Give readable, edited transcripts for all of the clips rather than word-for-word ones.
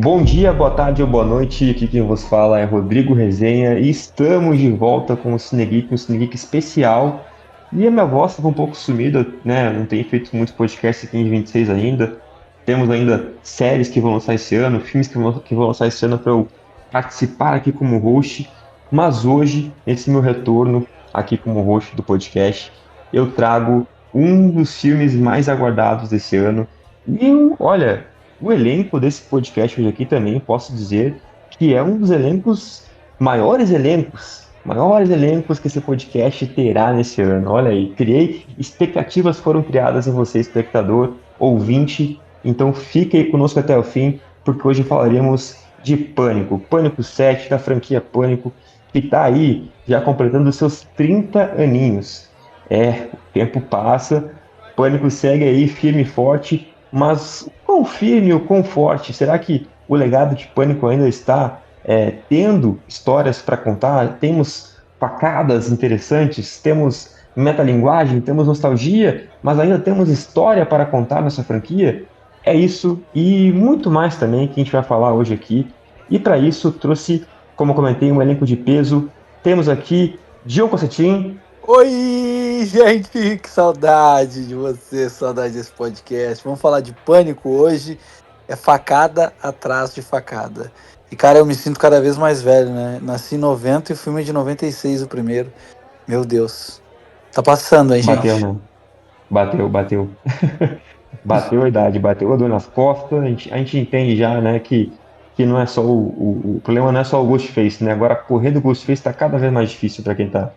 Bom dia, boa tarde ou boa noite. Aqui quem vos fala é Rodrigo Resenha e estamos de volta com o Cinegeek, um Cinegeek especial. E a minha voz estava um pouco sumida, né? Não tenho feito muitos podcasts aqui em 26 ainda. Temos ainda séries que vão lançar esse ano, filmes que vão lançar esse ano para eu participar aqui como host. Mas hoje, esse meu retorno aqui como host do podcast, eu trago um dos filmes mais aguardados desse ano. Olha. O elenco desse podcast hoje aqui também posso dizer que é um dos maiores elencos que esse podcast terá nesse ano. Olha aí, expectativas foram criadas em você, espectador, ouvinte, então fique aí conosco até o fim, porque hoje falaremos de Pânico, Pânico 7 da franquia Pânico, que está aí já completando os seus 30 aninhos. O tempo passa, Pânico segue aí firme e forte, mas o quão firme, o quão forte? Será que o legado de Pânico ainda está tendo histórias para contar? Temos facadas interessantes, temos metalinguagem, temos nostalgia, mas ainda temos história para contar nessa franquia? É isso e muito mais também que a gente vai falar hoje aqui. E para isso trouxe, como eu comentei, um elenco de peso. Temos aqui Diogo Cossetin. Oi, gente, que saudade de você, saudade desse podcast. Vamos falar de Pânico hoje. É facada atrás de facada. E, cara, eu me sinto cada vez mais velho, né? Nasci em 90 e o filme é de 96 o primeiro. Meu Deus. Tá passando, hein, Bateu, gente? né? Bateu. Bateu a idade, bateu a dor nas costas. A gente entende já, né, que não é só o problema não é só o Ghostface, né? Agora correr do Ghostface tá cada vez mais difícil para quem tá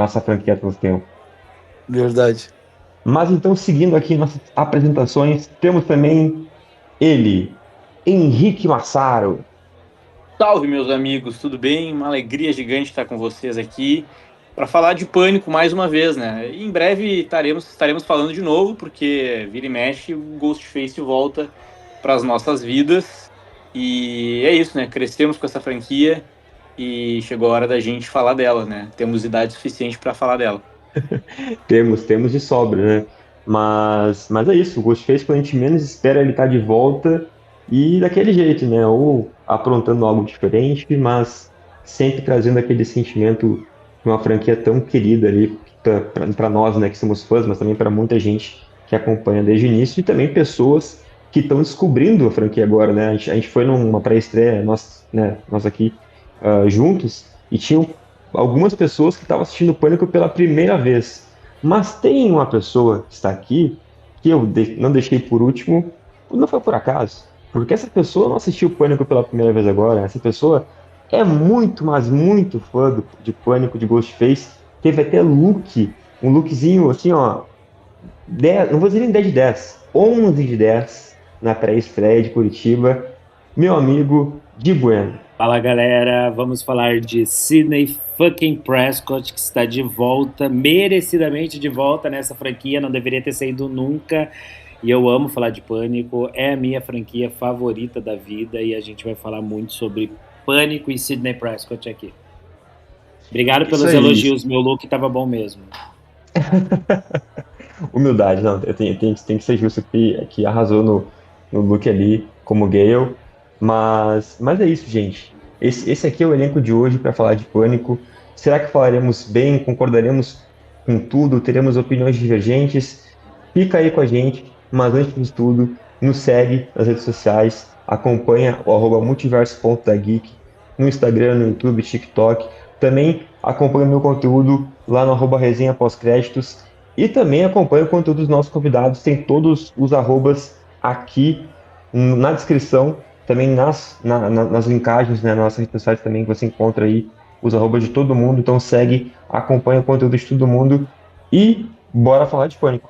nessa franquia há tanto tempo. Verdade. Mas então, seguindo aqui nossas apresentações, temos também ele, Henrique Massaro. Salve, meus amigos, tudo bem? Uma alegria gigante estar com vocês aqui para falar de Pânico mais uma vez, né? E em breve estaremos falando de novo, porque vira e mexe, o Ghostface volta para as nossas vidas. E é isso, né? Crescemos com essa franquia e chegou a hora da gente falar dela, né? Temos idade suficiente para falar dela. Temos de sobra, né? Mas é isso, o Ghostface, quando a gente menos espera, ele tá de volta e daquele jeito, né? Ou aprontando algo diferente, mas sempre trazendo aquele sentimento de uma franquia tão querida ali para nós, né, que somos fãs, mas também para muita gente que acompanha desde o início e também pessoas que estão descobrindo a franquia agora, né? A gente foi numa pré-estreia, nós aqui juntos, e tinham algumas pessoas que estavam assistindo Pânico pela primeira vez. Mas tem uma pessoa que está aqui que não deixei por último, não foi por acaso, porque essa pessoa não assistiu Pânico pela primeira vez agora. Essa pessoa é muito, mas muito fã de Pânico, de Ghostface. Teve até um lookzinho assim, ó, 10, não vou dizer nem 10 de 10, 11 de 10 na pré-estreia de Curitiba. Meu amigo Di Bueno. Fala, galera, vamos falar de Sidney fucking Prescott, que está de volta, merecidamente de volta nessa franquia, não deveria ter saído nunca, e eu amo falar de Pânico, é a minha franquia favorita da vida, e a gente vai falar muito sobre Pânico e Sidney Prescott aqui. Obrigado pelos elogios, meu look estava bom mesmo. Humildade, não, tem que ser justo que arrasou no look ali, como Gale. Mas é isso, gente. Esse aqui é o elenco de hoje para falar de Pânico. Será que falaremos bem? Concordaremos com tudo? Teremos opiniões divergentes? Fica aí com a gente, mas antes de tudo, nos segue nas redes sociais, acompanha o @multiverso.dageek no Instagram, no YouTube, TikTok. Também acompanha o meu conteúdo lá no @resenha pós-créditos e também acompanha o conteúdo dos nossos convidados. Tem todos os arrobas aqui na descrição, também nas linkagens, né, nas nossas redes sociais também, que você encontra aí os arrobas de todo mundo. Então segue, acompanha o conteúdo de todo mundo e bora falar de Pânico.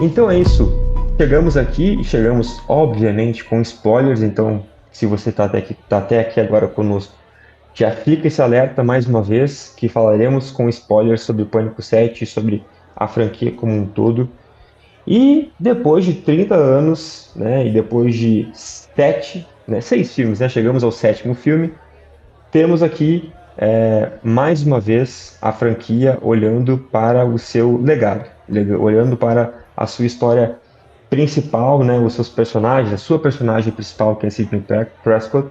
Então é isso. chegamos aqui e chegamos, obviamente, com spoilers, então, se você está até aqui agora conosco, já fica esse alerta mais uma vez, que falaremos com spoilers sobre o Pânico 7 e sobre a franquia como um todo. E depois de 30 anos, né, e depois de 6 filmes, né, chegamos ao 7º filme, temos aqui, mais uma vez, a franquia olhando para o seu legado, olhando para a sua história principal, né, os seus personagens, a sua personagem principal, que é Sidney Prescott,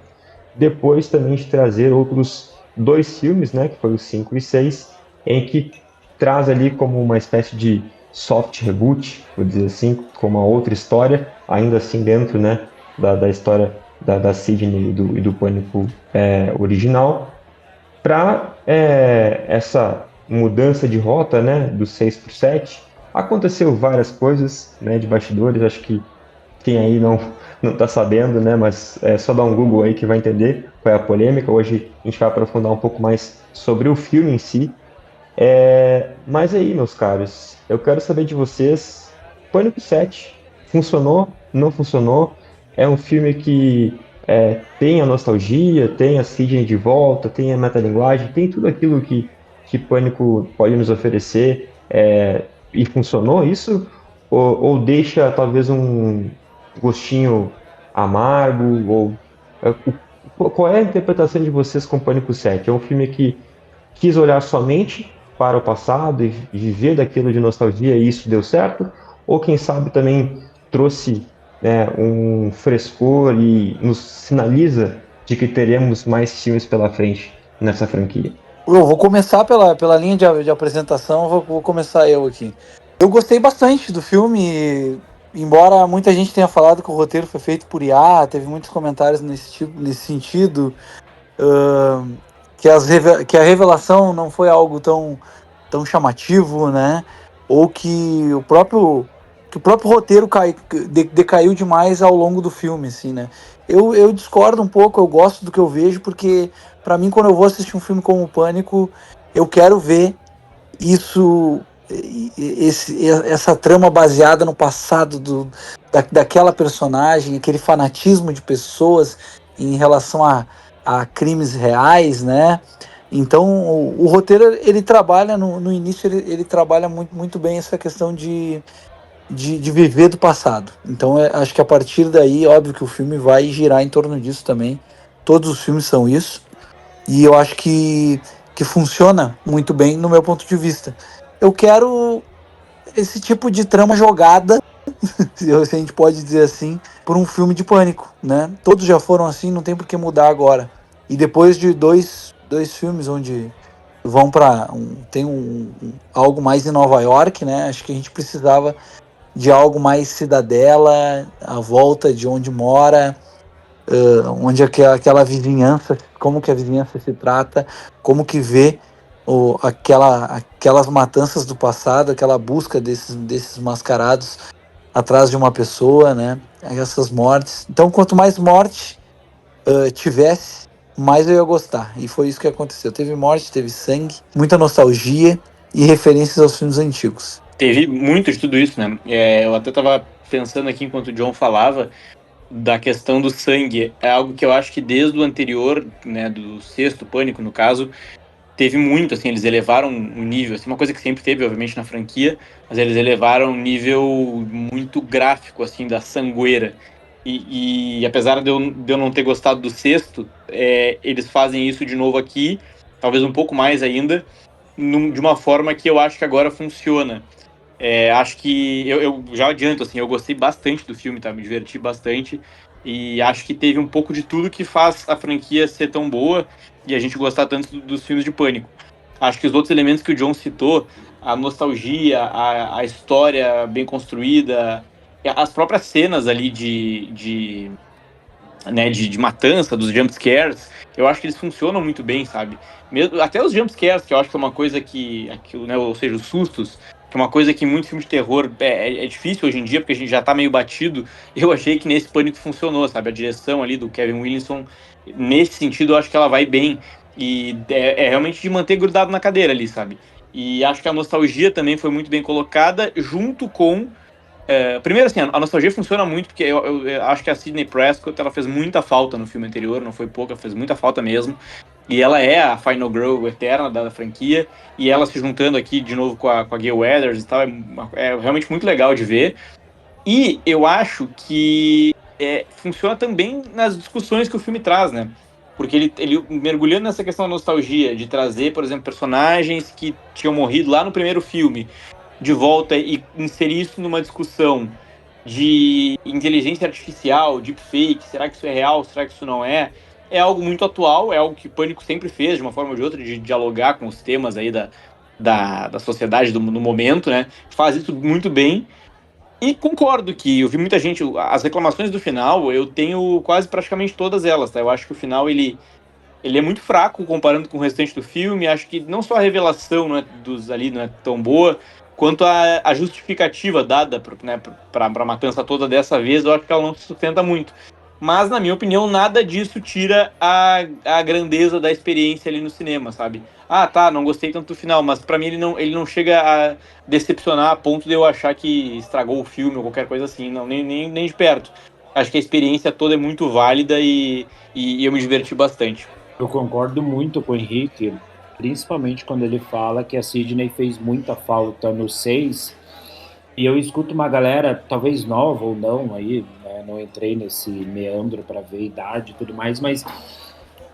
depois também de trazer outros 2 filmes, né, que foi o 5 e 6, em que traz ali como uma espécie de soft reboot, vou dizer assim, com uma outra história, ainda assim dentro, né, da história da Sidney e do Pânico original, para essa mudança de rota, né, do 6 para o 7, aconteceu várias coisas, né, de bastidores, acho que quem aí não está sabendo, né, mas é só dar um Google aí que vai entender qual é a polêmica. Hoje a gente vai aprofundar um pouco mais sobre o filme em si. Mas aí, meus caros, eu quero saber de vocês, Pânico 7, funcionou? Não funcionou? É um filme que tem a nostalgia, tem a Sidney de volta, tem a metalinguagem, tem tudo aquilo que Pânico pode nos oferecer, e funcionou isso? Ou deixa talvez um gostinho amargo? Qual é a interpretação de vocês com Pânico 7? É um filme que quis olhar somente para o passado e viver daquilo de nostalgia e isso deu certo? Ou quem sabe também trouxe, um frescor e nos sinaliza de que teremos mais filmes pela frente nessa franquia? Eu vou começar pela linha de apresentação, vou começar eu aqui. Eu gostei bastante do filme, embora muita gente tenha falado que o roteiro foi feito por IA, teve muitos comentários nesse sentido, que a revelação não foi algo tão chamativo, né? Ou que o próprio roteiro decaiu demais ao longo do filme, assim, né? Eu discordo um pouco, eu gosto do que eu vejo, porque para mim, quando eu vou assistir um filme como o Pânico, eu quero ver isso, essa trama baseada no passado daquela personagem, aquele fanatismo de pessoas em relação a crimes reais, né? Então, o roteiro, ele trabalha, no início, ele trabalha muito, muito bem essa questão de viver do passado. Então, acho que a partir daí, óbvio que o filme vai girar em torno disso também. Todos os filmes são isso. E eu acho que funciona muito bem no meu ponto de vista. Eu quero esse tipo de trama jogada, se a gente pode dizer assim, por um filme de Pânico, né? Todos já foram assim, não tem por que mudar agora. E depois de dois filmes onde vão para algo mais em Nova York, né? Acho que a gente precisava de algo mais cidadela, a volta de onde mora, onde aquela vizinhança, como que a vizinhança se trata, como que vê aquelas matanças do passado, aquela busca desses mascarados atrás de uma pessoa, né? Essas mortes. Então, quanto mais morte tivesse, mais eu ia gostar. E foi isso que aconteceu. Teve morte, teve sangue, muita nostalgia e referências aos filmes antigos. Teve muito de tudo isso, né? Eu até tava pensando aqui enquanto o John falava da questão do sangue. É algo que eu acho que desde o anterior, né, do sexto Pânico, no caso, teve muito, assim, eles elevaram o nível, assim, uma coisa que sempre teve, obviamente, na franquia, mas eles elevaram um nível muito gráfico, assim, da sangueira. E apesar de eu não ter gostado do sexto, eles fazem isso de novo aqui, talvez um pouco mais ainda, de uma forma que eu acho que agora funciona. Acho que eu já adianto, assim, eu gostei bastante do filme, tá? Me diverti bastante. E acho que teve um pouco de tudo que faz a franquia ser tão boa e a gente gostar tanto dos filmes de Pânico. Acho que os outros elementos que o John citou, a nostalgia, a história bem construída, as próprias cenas ali de matança, dos jumpscares, eu acho que eles funcionam muito bem, sabe? Mesmo, até os jumpscares, que eu acho que é uma coisa né, ou seja, os sustos, que é uma coisa que em muitos filmes de terror é difícil hoje em dia, porque a gente já tá meio batido. Eu achei que nesse Pânico funcionou, sabe? A direção ali do Kevin Williamson, nesse sentido, eu acho que ela vai bem. E é realmente de manter grudado na cadeira ali, sabe? E acho que a nostalgia também foi muito bem colocada, junto com Primeiro, assim, a nostalgia funciona muito, porque eu acho que a Sidney Prescott, ela fez muita falta no filme anterior, não foi pouca, fez muita falta mesmo. E ela é a Final Girl eterna da franquia, e ela se juntando aqui de novo com a Gail Weathers e tal, é realmente muito legal de ver. E eu acho que funciona também nas discussões que o filme traz, né? Porque ele mergulhando nessa questão da nostalgia, de trazer, por exemplo, personagens que tinham morrido lá no primeiro filme, de volta e inserir isso numa discussão de inteligência artificial, deepfake, será que isso é real, será que isso não é? É algo muito atual, é algo que o Pânico sempre fez, de uma forma ou de outra, de dialogar com os temas aí da sociedade no momento, né? Faz isso muito bem. E concordo que eu vi muita gente, as reclamações do final, eu tenho quase praticamente todas elas, tá? Eu acho que o final, ele é muito fraco comparando com o restante do filme. Acho que não só a revelação não é tão boa, quanto a justificativa dada para a matança toda dessa vez, eu acho que ela não se sustenta muito. Mas, na minha opinião, nada disso tira a grandeza da experiência ali no cinema, sabe? Ah, tá, não gostei tanto do final, mas pra mim ele não chega a decepcionar a ponto de eu achar que estragou o filme ou qualquer coisa assim, não, nem de perto. Acho que a experiência toda é muito válida e eu me diverti bastante. Eu concordo muito com o Henrique, principalmente quando ele fala que a Sidney fez muita falta no 6. E eu escuto uma galera, talvez nova ou não, aí, né, não entrei nesse meandro para ver idade e tudo mais, mas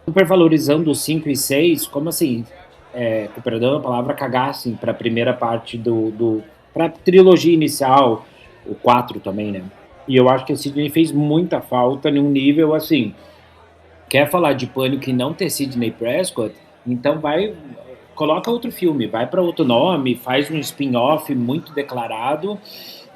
supervalorizando os 5 e 6, como assim, com perdão a palavra, cagar assim, para a primeira parte para a trilogia inicial, o 4 também, né? E eu acho que a Sidney fez muita falta num nível assim. Quer falar de Pânico e não ter Sidney Prescott? Então coloca outro filme, vai para outro nome, faz um spin-off muito declarado,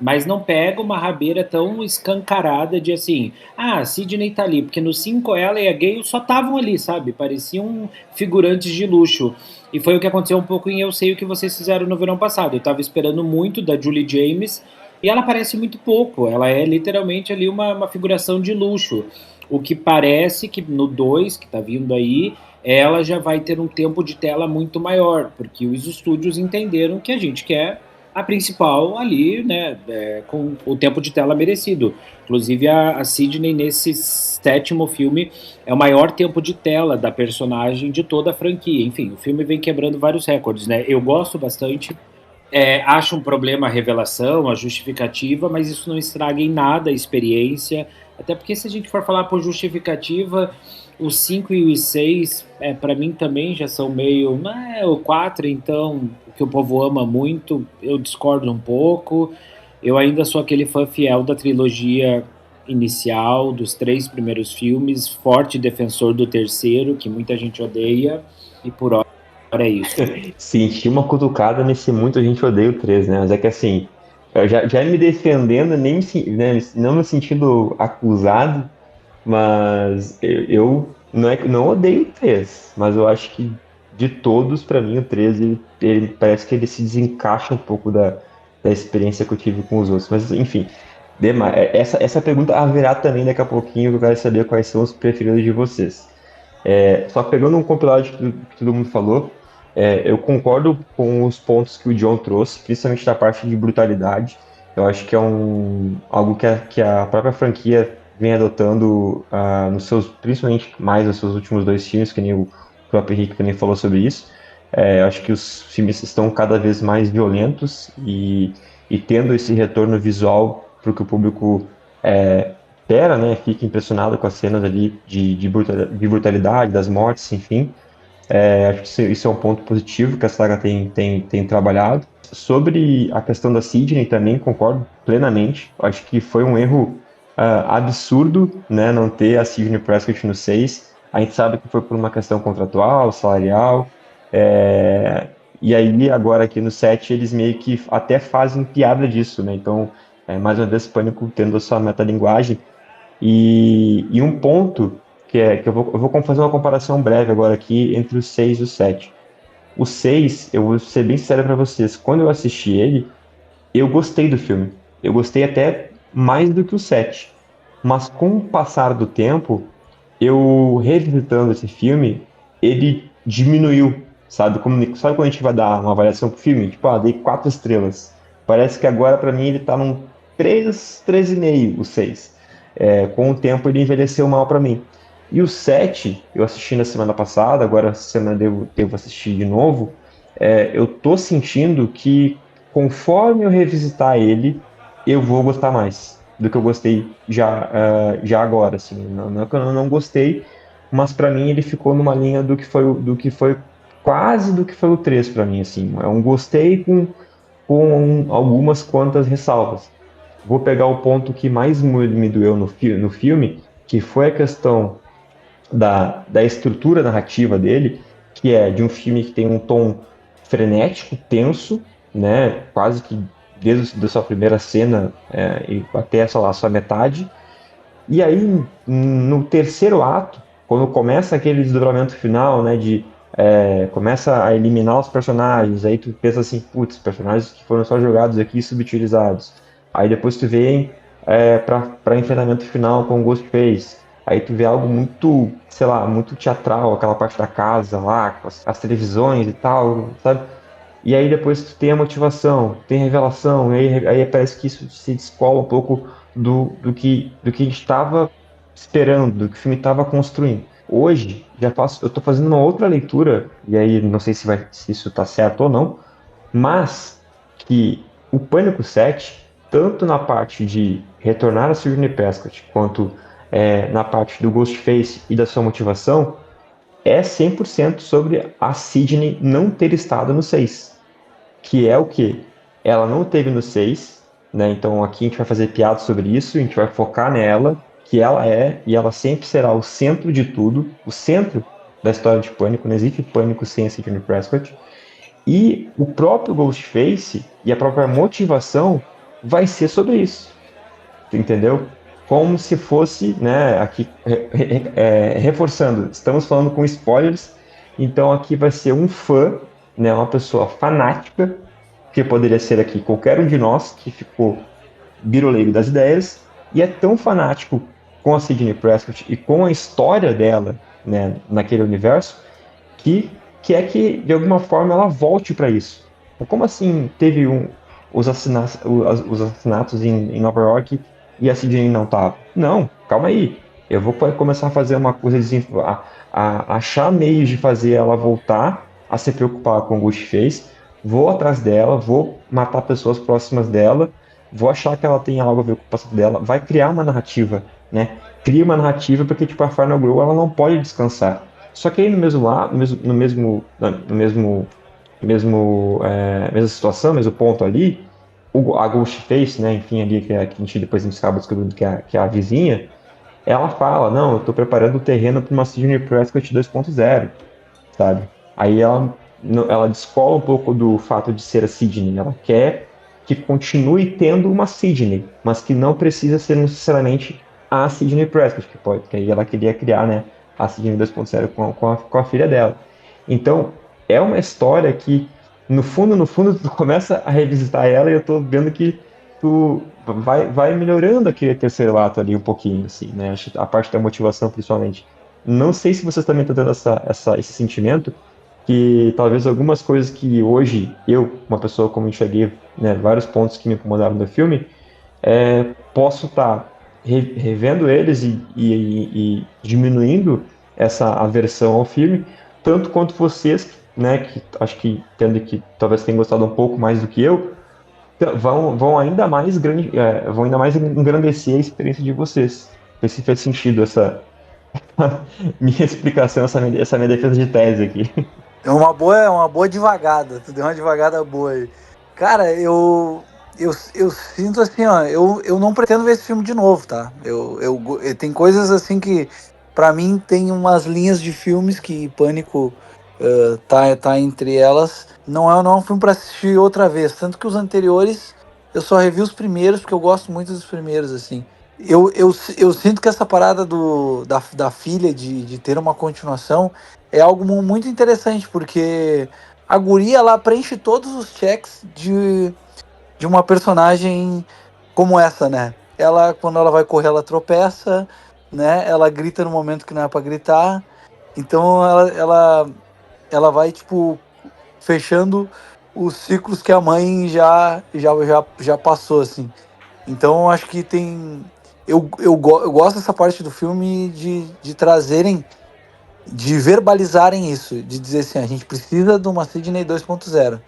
mas não pega uma rabeira tão escancarada de assim, a Sidney tá ali, porque no 5 ela e a Gale só estavam ali, sabe? Pareciam figurantes de luxo. E foi o que aconteceu um pouco em Eu Sei O Que Vocês Fizeram no verão passado. Eu tava esperando muito da Julie James e ela aparece muito pouco. Ela é literalmente ali uma figuração de luxo. O que parece que no 2, que tá vindo aí, ela já vai ter um tempo de tela muito maior, porque os estúdios entenderam que a gente quer a principal ali, né, com o tempo de tela merecido. Inclusive a Sidney nesse 7º filme é o maior tempo de tela da personagem de toda a franquia. Enfim, o filme vem quebrando vários recordes, né? Eu gosto bastante. Acho um problema a revelação, a justificativa, mas isso não estraga em nada a experiência. Até porque se a gente for falar por justificativa, os 5 e os 6, para mim também já são meio... o 4, então, que o povo ama muito, eu discordo um pouco. Eu ainda sou aquele fã fiel da trilogia inicial, dos 3 primeiros filmes, forte defensor do terceiro, que muita gente odeia, e por hora é isso. Senti uma cutucada nesse Muita Gente Odeia o 3, né? Mas é que assim, eu já me defendendo, nem né, não me sentindo acusado, mas eu não odeio o 3, mas eu acho que de todos, pra mim, o 3, ele parece que ele se desencaixa um pouco da experiência que eu tive com os outros. Mas, enfim, essa pergunta haverá também daqui a pouquinho, que eu quero saber quais são os preferidos de vocês. Só pegando um compilado que todo mundo falou, eu concordo com os pontos que o John trouxe, principalmente da parte de brutalidade. Eu acho que é algo que a própria franquia vem adotando, principalmente mais nos seus últimos 2 filmes, que nem o próprio Henrique também falou sobre isso. Eu acho que os filmes estão cada vez mais violentos e tendo esse retorno visual para que o público espera, né, fica impressionado com as cenas ali de brutalidade, das mortes, enfim. Acho que isso é um ponto positivo que a saga tem trabalhado. Sobre a questão da Sidney também concordo plenamente. Acho que foi um erro absurdo, né, não ter a Sidney Prescott no 6. A gente sabe que foi por uma questão contratual, salarial. E aí agora aqui no 7 eles meio que até fazem piada disso, né? Então, mais uma vez, Pânico tendo a sua metalinguagem. E um ponto que eu vou fazer uma comparação breve agora aqui entre o 6 e o 7. O 6, eu vou ser bem sincero para vocês, quando eu assisti ele, eu gostei do filme. Eu gostei até mais do que o 7. Mas com o passar do tempo, eu revisitando esse filme, ele diminuiu, sabe? Sabe quando a gente vai dar uma avaliação pro filme? Tipo, dei 4 estrelas. Parece que agora, para mim, ele tá num 3, 3,5 o 6. Com o tempo ele envelheceu mal para mim. E o 7, eu assisti na semana passada, agora essa semana devo assistir de novo. Eu tô sentindo que conforme eu revisitar ele, eu vou gostar mais do que eu gostei já agora, assim. Não é que eu não gostei, mas para mim ele ficou numa linha do que foi quase do que foi o 3 para mim, assim. É um gostei com algumas quantas ressalvas. Vou pegar o ponto que mais me doeu no filme, que foi a questão da estrutura narrativa dele, que é de um filme que tem um tom frenético, tenso, né? Quase que desde a sua primeira cena e até, sei lá, a sua metade. E aí, no terceiro ato, quando começa aquele desdobramento final, né, começa a eliminar os personagens, aí tu pensa assim, putz, personagens que foram só jogados aqui, subutilizados. Aí depois tu vem para enfrentamento final com o Ghostface. Aí tu vê algo muito, sei lá, muito teatral, aquela parte da casa lá, com as televisões e tal, sabe? E aí depois tu tem a motivação, tem a revelação, e aí parece que isso se descola um pouco do que a gente estava esperando, do que o filme estava construindo. Hoje, eu estou fazendo uma outra leitura, e aí não sei se isso está certo ou não, mas que o Pânico 7, tanto na parte de retornar a Sidney Prescott, quanto na parte do Ghostface e da sua motivação, é 100% sobre a Sidney não ter estado no 6, que é o que? Ela não teve no 6, né? Então aqui a gente vai fazer piada sobre isso, a gente vai focar nela, que ela é e ela sempre será o centro de tudo, o centro da história de Pânico, não existe Pânico sem a Sidney Prescott. E o próprio Ghostface e a própria motivação vai ser sobre isso, entendeu? Como se fosse, né, aqui reforçando, estamos falando com spoilers, então aqui vai ser um fã, né, uma pessoa fanática, que poderia ser aqui qualquer um de nós que ficou biroleiro das ideias, e é tão fanático com a Sidney Prescott e com a história dela, né, naquele universo, que é que, de alguma forma, ela volte para isso. Como assim teve os assassinatos em Nova York e a Sidney não estava? Não, calma aí. Eu vou começar a fazer uma coisa, a achar meios de fazer ela voltar a se preocupar com o Ghostface, vou atrás dela, vou matar pessoas próximas dela, vou achar que ela tem algo a ver com o passado dela, vai criar uma narrativa, né? Cria uma narrativa porque, tipo, a Final Girl, ela não pode descansar. Só que aí no mesmo lado, mesma situação, mesmo ponto ali, a Ghostface, né, enfim, ali que a gente depois acaba descobrindo que é a vizinha, ela fala, não, eu tô preparando o terreno para uma Sidney Prescott 2.0, sabe? Aí ela descola um pouco do fato de ser a Sidney, ela quer que continue tendo uma Sidney, mas que não precisa ser necessariamente a Sidney Prescott, que aí ela queria criar, né, a Sidney 2.0 com a filha dela. Então, é uma história que, no fundo, tu começa a revisitar ela e eu tô vendo que tu vai melhorando aquele terceiro ato ali um pouquinho, assim, né? Acho que a parte da motivação, principalmente. Não sei se vocês também estão tendo esse sentimento, que talvez algumas coisas que hoje uma pessoa como enxerguei, né, vários pontos que me incomodaram no filme, posso estar revendo eles e diminuindo essa aversão ao filme, tanto quanto vocês, né, que acho que tendo que talvez tenham gostado um pouco mais do que eu, vão ainda mais vão ainda mais engrandecer a experiência de vocês. Não sei se fez sentido essa minha explicação, essa minha defesa de tese aqui. É uma boa devagada. Tu deu uma devagada boa aí. Cara, eu sinto assim, ó. Eu não pretendo ver esse filme de novo, tá? Tem coisas assim que, pra mim, tem umas linhas de filmes que Pânico tá entre elas. Não é um filme pra assistir outra vez. Tanto que os anteriores, eu só revi os primeiros, porque eu gosto muito dos primeiros, assim. Eu sinto que essa parada da filha de ter uma continuação é algo muito interessante, porque a guria ela preenche todos os checks de uma personagem como essa, né? Ela, quando ela vai correr, ela tropeça, né? Ela grita no momento que não é pra gritar. Então ela vai, tipo, fechando os ciclos que a mãe já passou, assim. Então eu acho que tem. Eu gosto dessa parte do filme de trazerem, de verbalizarem isso, de dizer assim, a gente precisa de uma Sydney 2.0.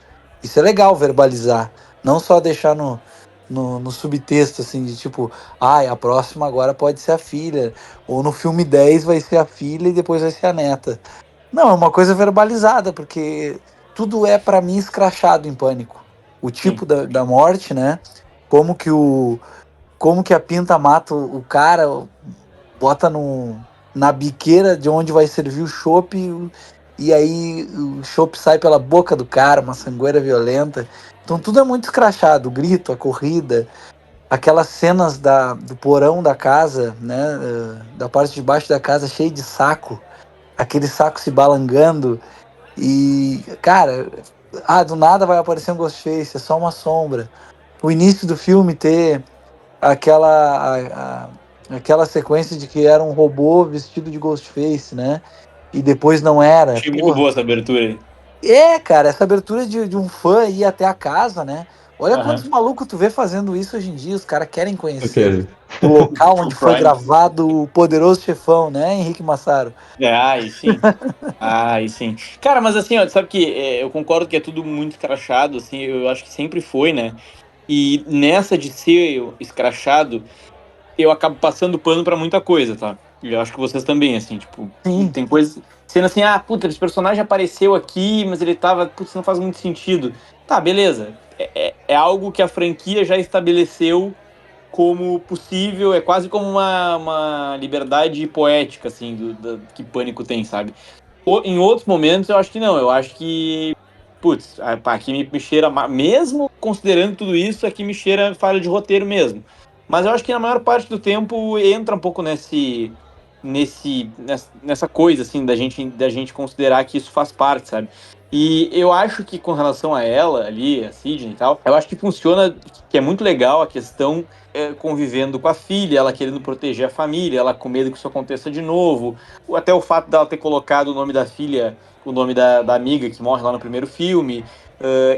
Isso é legal verbalizar, não só deixar no subtexto, assim, de tipo, a próxima agora pode ser a filha, ou no filme 10 vai ser a filha e depois vai ser a neta. Não, é uma coisa verbalizada, porque tudo é pra mim escrachado em Pânico. O Sim. tipo da morte, né? Como que como que a Pinta mata o cara, bota na biqueira de onde vai servir o chopp e aí o chopp sai pela boca do cara, uma sangueira violenta. Então tudo é muito escrachado, o grito, a corrida, aquelas cenas do porão da casa, né, da parte de baixo da casa cheio de saco, aquele saco se balangando e, cara, do nada vai aparecer um Ghostface, é só uma sombra. O início do filme ter aquela sequência de que era um robô vestido de Ghostface, né? E depois não era. Achei muito Porra. boa essa abertura aí. Cara, essa abertura de um fã ir até a casa, né? Olha quantos Aham. malucos tu vê fazendo isso hoje em dia. Os caras querem Com conhecer certeza. o local True onde foi crime. gravado o Poderoso Chefão, né, Henrique Massaro? Aí sim. Aí sim. Cara, mas assim, ó, sabe que eu concordo que é tudo muito escrachado, assim, eu acho que sempre foi, né? E nessa de ser escrachado, eu acabo passando pano pra muita coisa, tá? E eu acho que vocês também, assim, tipo, Sim, tem coisas sendo assim, puta, esse personagem apareceu aqui, mas ele tava, putz, não faz muito sentido. Tá, beleza. É algo que a franquia já estabeleceu como possível, é quase como uma liberdade poética, assim, que Pânico tem, sabe? Em outros momentos eu acho que não, eu acho que, putz, aqui me cheira, mesmo considerando tudo isso, aqui me cheira falha de roteiro mesmo. Mas eu acho que na maior parte do tempo entra um pouco nessa coisa, assim, da gente considerar que isso faz parte, sabe? E eu acho que com relação a ela ali, a Sidney e tal, eu acho que funciona, que é muito legal a questão convivendo com a filha, ela querendo proteger a família, ela com medo que isso aconteça de novo, até o fato dela ter colocado o nome da filha, o nome da amiga que morre lá no primeiro filme,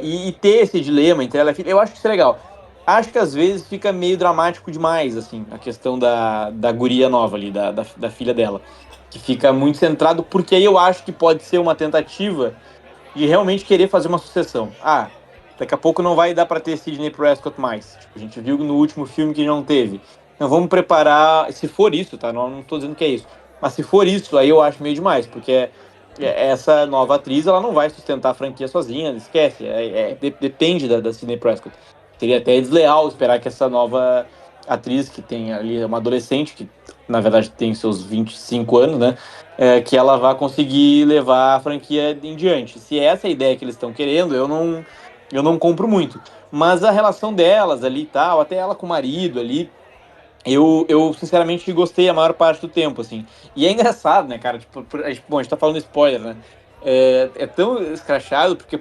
e ter esse dilema entre ela e a filha, eu acho que isso é legal. Acho que às vezes fica meio dramático demais, assim, a questão da guria nova ali, da filha dela. Que fica muito centrado, porque aí eu acho que pode ser uma tentativa de realmente querer fazer uma sucessão. Daqui a pouco não vai dar para ter Sidney Prescott mais. Tipo, a gente viu no último filme que não teve. Então vamos preparar, se for isso, tá? Não tô dizendo que é isso. Mas se for isso, aí eu acho meio demais, porque essa nova atriz, ela não vai sustentar a franquia sozinha, esquece. Depende da Sidney Prescott. Seria até desleal esperar que essa nova atriz, que tem ali uma adolescente, que na verdade tem seus 25 anos, né? Que ela vá conseguir levar a franquia em diante. Se essa é a ideia que eles estão querendo, eu não compro muito. Mas a relação delas ali e tal, até ela com o marido ali, eu sinceramente gostei a maior parte do tempo, assim. E é engraçado, né, cara? Tipo, bom, a gente tá falando spoiler, né? É tão escrachado porque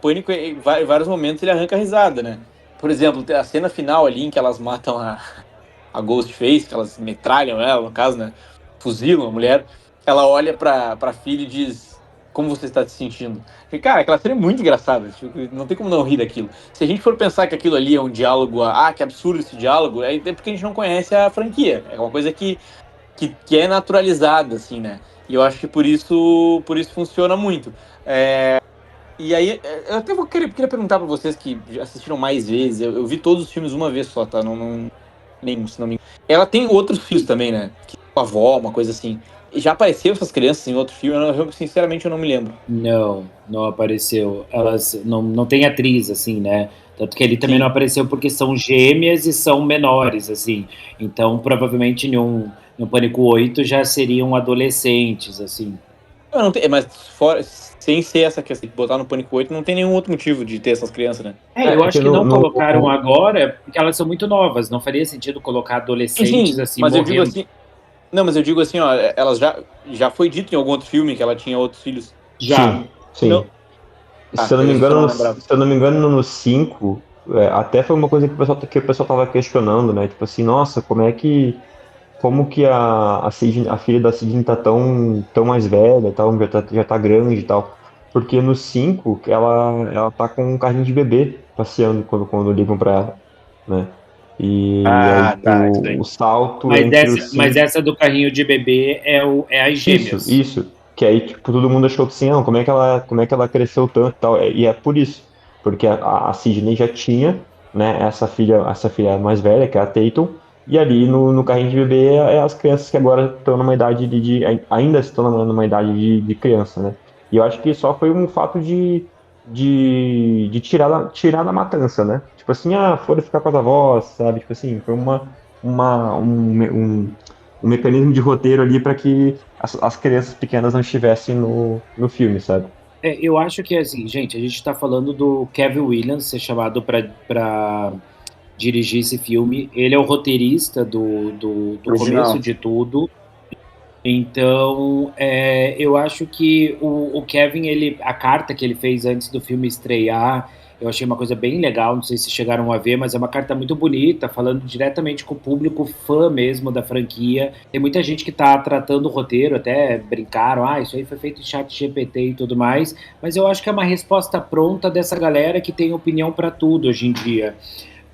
Pânico, em vários momentos, ele arranca risada, né? Por exemplo, a cena final ali em que elas matam a Ghostface, que elas metralham ela, no caso, né? Fuzilam a mulher. Ela olha pra filha e diz: Como você está se sentindo? E, cara, aquela cena é muito engraçada. Tipo, não tem como não rir daquilo. Se a gente for pensar que aquilo ali é um diálogo, que absurdo esse diálogo, é porque a gente não conhece a franquia. É uma coisa que é naturalizada, assim, né? E eu acho que por isso funciona muito. E aí, eu até queria perguntar pra vocês que já assistiram mais vezes. Eu vi todos os filmes uma vez só, tá? Não, nenhum, se não me engano. Ela tem outros filhos também, né? Com a avó, uma coisa assim. E já apareceu essas crianças em outro filme? Sinceramente, eu não me lembro. Não, não apareceu. Elas não tem atriz, assim, né? Tanto que ele também Sim. não apareceu porque são gêmeas e são menores, assim. Então, provavelmente, no Pânico 8 já seriam adolescentes, assim. Eu não tenho, mas sem ser essa questão de botar no Pânico 8, não tem nenhum outro motivo de ter essas crianças, né? Eu É que acho que não colocaram agora porque elas são muito novas. Não faria sentido colocar Sim, adolescentes, sim, assim, mas eu digo morrendo. assim. Não, mas eu digo assim, ó, elas já foi dito em algum outro filme que ela tinha outros filhos. Já. sim, Não. sim. Se eu não me Beleza, isso eu engano, não se lembrava. eu não me engano, no 5, até foi uma coisa que o pessoal tava questionando, né? Tipo assim, nossa, como que a filha da Sidney tá tão mais velha, tal, já tá grande e tal. Porque no 5 ela tá com um carrinho de bebê passeando quando ligam pra ela, né? E Ah, aí tá, isso aí. o salto Mas entre essa, os mas cinco. essa do carrinho de bebê é as gêmeas. Isso. Que aí, tipo, todo mundo achou que assim, não, como é que ela cresceu tanto e tal. E é por isso. Porque a Sydney já tinha, né, essa filha mais velha, que é a Tatum, e ali no carrinho de bebê é as crianças que agora estão numa idade ainda estão numa idade de criança, né? E eu acho que só foi um fato de tirar da matança, né? Tipo assim, foram ficar com as avós, sabe? Tipo assim, foi uma, um mecanismo de roteiro ali para que as crianças pequenas não estivessem no filme, sabe? Eu acho que, assim, gente, a gente está falando do Kevin Williams ser chamado para dirigir esse filme. Ele é o roteirista do começo Original. de tudo. Então, eu acho que o Kevin, a carta que ele fez antes do filme estrear, eu achei uma coisa bem legal. Não sei se chegaram a ver, mas é uma carta muito bonita, falando diretamente com o público fã mesmo da franquia. Tem muita gente que está tratando o roteiro, até brincaram, isso aí foi feito em chat GPT e tudo mais. Mas eu acho que é uma resposta pronta dessa galera que tem opinião para tudo hoje em dia.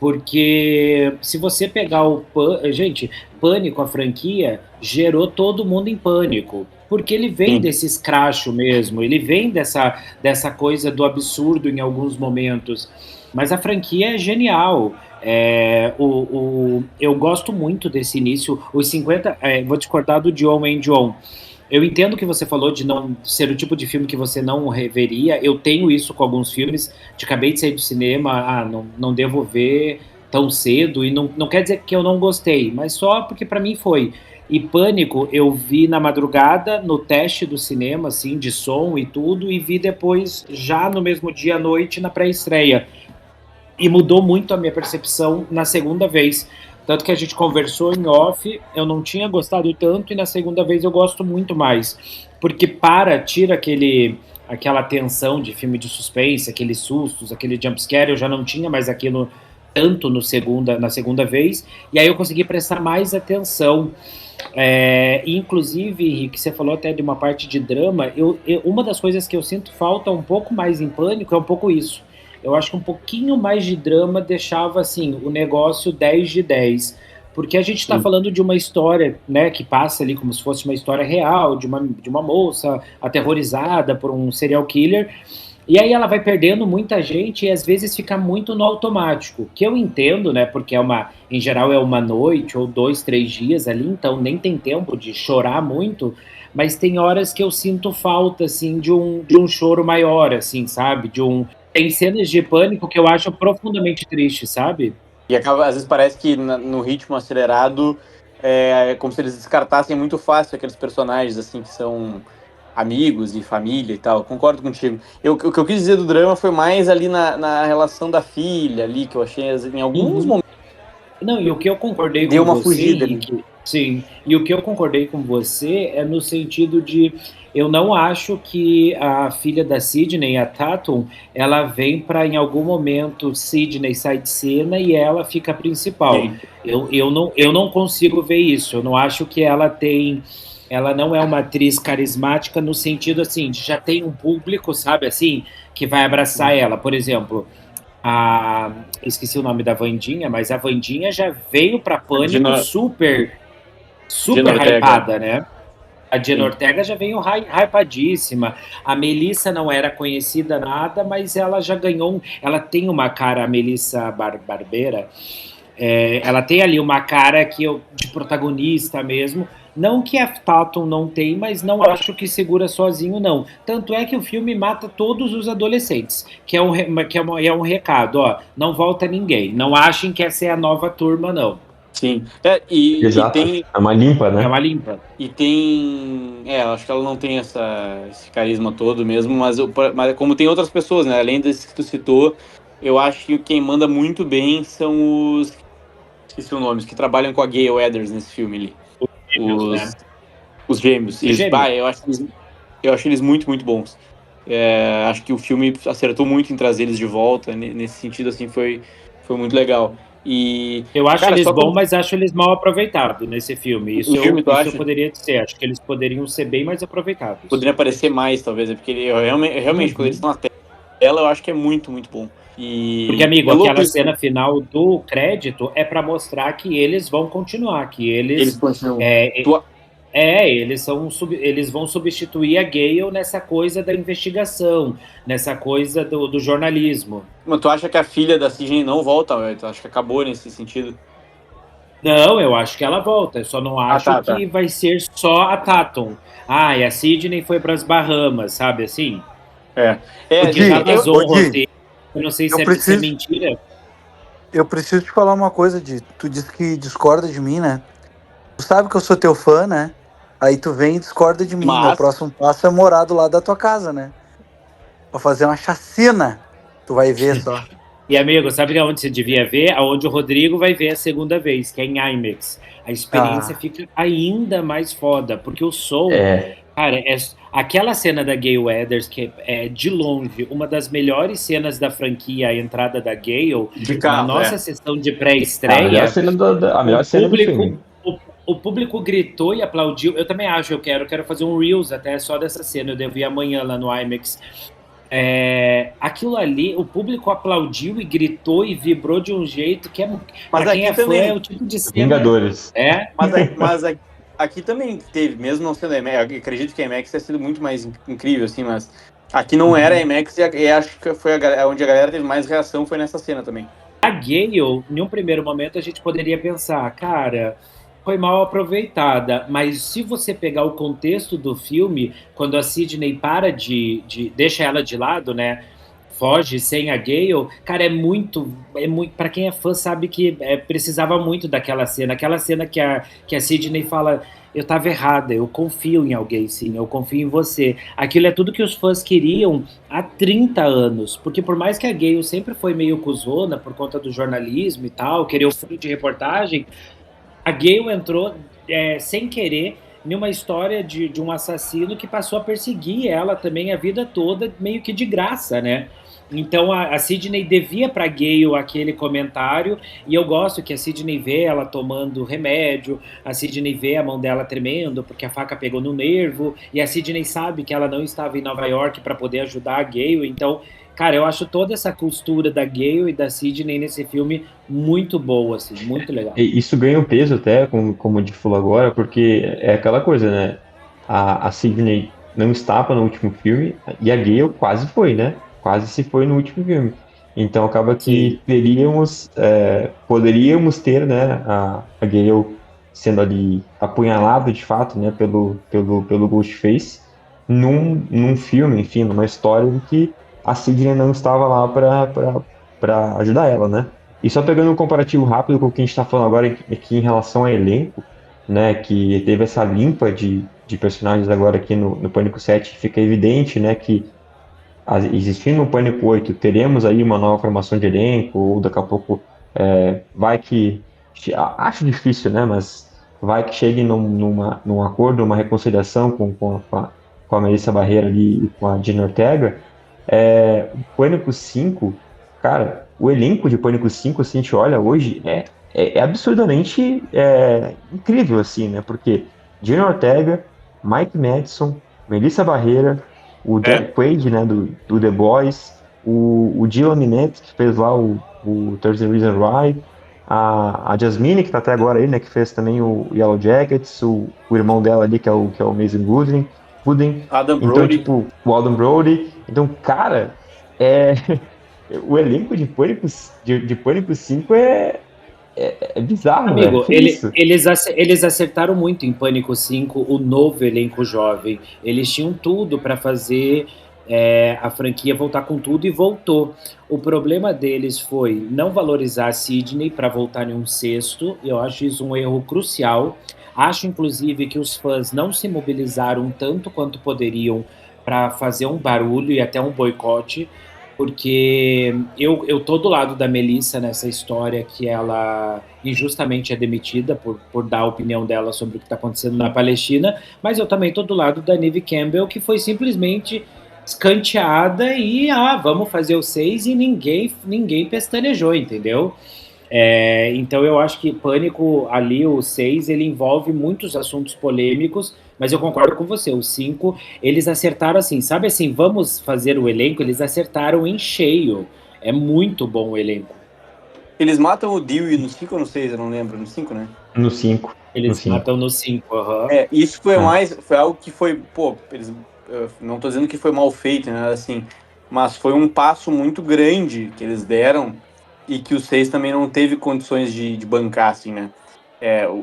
Porque se você pegar Gente, Pânico, a franquia, gerou todo mundo em pânico. Porque ele vem Sim. desse escracho mesmo, ele vem dessa coisa do absurdo em alguns momentos. Mas a franquia é genial. Eu gosto muito desse início. Os 50. Vou discordar do John and John. Eu entendo o que você falou de não ser o tipo de filme que você não reveria. Eu tenho isso com alguns filmes. Acabei de sair do cinema, não devo ver tão cedo. E não quer dizer que eu não gostei, mas só porque para mim foi. E Pânico eu vi na madrugada, no teste do cinema, assim, de som e tudo, e vi depois, já no mesmo dia à noite, na pré-estreia. E mudou muito a minha percepção na segunda vez. Tanto que a gente conversou em off, eu não tinha gostado tanto, e na segunda vez eu gosto muito mais. Porque tira aquela tensão de filme de suspense, aqueles sustos, aquele jumpscare, eu já não tinha mais aquilo tanto na segunda vez, e aí eu consegui prestar mais atenção. Inclusive, Henrique, você falou até de uma parte de drama, uma das coisas que eu sinto falta um pouco mais em Pânico é um pouco isso. Eu acho que um pouquinho mais de drama deixava, assim, o negócio 10 de 10. Porque a gente está falando de uma história, né, que passa ali como se fosse uma história real, de uma moça aterrorizada por um serial killer. E aí ela vai perdendo muita gente e às vezes fica muito no automático. Que eu entendo, né, porque em geral é uma noite ou 2, 3 dias ali, então nem tem tempo de chorar muito. Mas tem horas que eu sinto falta, assim, de um choro maior, assim, sabe? Tem cenas de Pânico que eu acho profundamente triste, sabe? E às vezes parece que no ritmo acelerado é como se eles descartassem muito fácil aqueles personagens assim que são amigos e família e tal. Concordo contigo. O que eu quis dizer do drama foi mais ali na relação da filha ali, que eu achei em alguns momentos. Não, e o que eu concordei Deu com uma você, fugida Henrique, ali. sim, e o que eu concordei com você é no sentido de eu não acho que a filha da Sydney, a Tatum, ela vem para em algum momento Sydney sai de cena e ela fica a principal. Sim. Eu não consigo ver isso. Eu não acho que ela não é uma atriz carismática no sentido assim, de já tem um público, sabe, assim, que vai abraçar ela. Por exemplo, esqueci o nome da Wandinha, mas a Wandinha já veio para Pânico super hypada, né? A Jenna Ortega já veio hypadíssima. A Melissa não era conhecida nada, mas ela já ganhou. Ela tem uma cara, a Melissa Barbeira. Ela tem ali uma cara de protagonista mesmo. Não que a Tatum não tem, mas não acho que segura sozinho, não. Tanto é que o filme mata todos os adolescentes, que é um recado, ó, não volta ninguém. Não achem que essa é a nova turma, não. Sim. Exato. É uma limpa, né? É uma limpa. E tem. Acho que ela não tem esse carisma todo mesmo, mas como tem outras pessoas, né? Além desses que tu citou, eu acho que quem manda muito bem são os. Esqueci o nome, os que trabalham com a Gale Weathers nesse filme ali. Os gêmeos. Eu acho eles muito, muito bons. Acho que o filme acertou muito em trazer eles de volta. Nesse sentido, assim, foi muito legal. E, eu acho eles bons, mas acho eles mal aproveitados nesse filme. Isso eu poderia dizer. Acho que eles poderiam ser bem mais aproveitados. Poderia aparecer mais, talvez, porque realmente quando eles estão na tela, ela eu acho que é muito, muito bom. Porque, amigo, é louco aquela isso. cena final do crédito é para mostrar que eles vão continuar, que Eles eles continuam. é, eles vão substituir a Gale nessa coisa da investigação, nessa coisa do jornalismo. Mas tu acha que a filha da Sidney não volta, velho? Tu acha que acabou nesse sentido? Não, eu acho que ela volta. Eu só não acho Tá. que vai ser só a Tatum. Ah, e a Sidney foi para as Bahamas, sabe assim? Ô, Porque já Di, vazou um ô, Di, roteiro. Eu não sei eu se é preciso, mentira. eu preciso te falar uma coisa, Di. Tu disse que discorda de mim, né? Tu sabe que eu sou teu fã, né? Aí tu vem e discorda de mim. Meu Mas, próximo passo é morar do lado da tua casa, né? Pra fazer uma chacina. Tu vai ver só. E, amigo, sabe onde você devia ver? Aonde o Rodrigo vai ver a segunda vez, que é em IMAX. A experiência Ah, fica ainda mais foda, porque o som, É, cara, aquela cena da Gale Weathers, que é de longe uma das melhores cenas da franquia, a entrada da Gale, de na carro, nossa sessão de pré-estreia, a o melhor cena do filme. público, o público gritou e aplaudiu. Eu também acho, eu quero fazer um Reels até só dessa cena, eu devo ir amanhã lá no IMAX. Aquilo ali, o público aplaudiu e gritou e vibrou de um jeito que Mas para quem aqui é fã é também. o tipo de cena. Vingadores. Aqui também teve, mesmo não sendo IMAX, eu acredito que a IMAX tenha sido muito mais incrível, assim, mas aqui não era IMAX e acho que foi onde a galera teve mais reação, foi nessa cena também. A Gale, em um primeiro momento, a gente poderia pensar, cara, foi mal aproveitada, mas se você pegar o contexto do filme, quando a Sidney deixa ela de lado, né? Foge sem a Gale, cara, é muito, para quem é fã sabe que precisava muito daquela cena, aquela cena que a Sidney fala, eu tava errada, eu confio em alguém, sim, eu confio em você. Aquilo é tudo que os fãs queriam há 30 anos, porque por mais que a Gale sempre foi meio cuzona por conta do jornalismo e tal, querer o furo de reportagem, a Gale entrou sem querer numa história de um assassino que passou a perseguir ela também a vida toda, meio que de graça, né? Então a Sidney devia para Gale aquele comentário, e eu gosto que a Sidney vê ela tomando remédio, a Sidney vê a mão dela tremendo porque a faca pegou no nervo, e a Sidney sabe que ela não estava em Nova York para poder ajudar a Gale. Então, cara, eu acho toda essa costura da Gale e da Sidney nesse filme muito boa, assim, muito legal. E isso ganha um peso até, como o Di falou agora, porque é aquela coisa, né? A Sidney não estava no último filme e a Gale quase foi, né? Quase se foi no último filme. Então acaba Sim. que poderíamos ter, né, a Gale sendo ali apunhalado de fato, né, pelo Ghostface num filme, enfim, numa história em que a Sidney não estava lá para ajudar ela, né? E só pegando um comparativo rápido com o que a gente está falando agora aqui em relação ao elenco, né, que teve essa limpa de personagens agora aqui no Pânico 7, fica evidente, né, que existindo o Pânico 8, teremos aí uma nova formação de elenco, ou daqui a pouco vai que, acho difícil, né, mas vai que chegue num acordo, uma reconciliação com a Melissa Barreira ali e com a Jenna Ortega. O Pânico 5, cara, o elenco de Pânico 5, assim, a gente olha hoje, é absurdamente incrível, assim, né? Porque Jenna Ortega, Mike Madison, Melissa Barreira, o Dan Quaid, né, do The Boys, o Dylan Minnette, que fez lá o 13 Reasons Why, a Jasmine, que tá até agora aí, né, que fez também o Yellow Jackets, o irmão dela ali, que é o Mason Gooding. Adam Então, Brody. tipo, o Adam Brody. Então, cara, o elenco de Pânico 5 é bizarro, velho. Amigo, Que isso? eles acertaram muito em Pânico 5, o novo elenco jovem. Eles tinham tudo para fazer a franquia voltar com tudo, e voltou. O problema deles foi não valorizar a Sidney para voltar em um sexto. Eu acho isso um erro crucial. Acho, inclusive, que os fãs não se mobilizaram tanto quanto poderiam para fazer um barulho e até um boicote, porque eu tô do lado da Melissa nessa história, que ela injustamente é demitida por dar a opinião dela sobre o que está acontecendo na Palestina, mas eu também tô do lado da Neve Campbell, que foi simplesmente escanteada e vamos fazer o 6, e ninguém pestanejou, entendeu? Então eu acho que Pânico ali, o 6, ele envolve muitos assuntos polêmicos Mas eu concordo com você, os 5, eles acertaram assim, sabe assim, vamos fazer o elenco, eles acertaram em cheio. É muito bom o elenco. Eles matam o Dewey no 5 ou no 6, eu não lembro. No 5, né? No 5. Eles matam no 5, Isso foi foi algo que foi, não tô dizendo que foi mal feito, né, assim, mas foi um passo muito grande que eles deram e que o 6 também não teve condições de bancar, assim, né.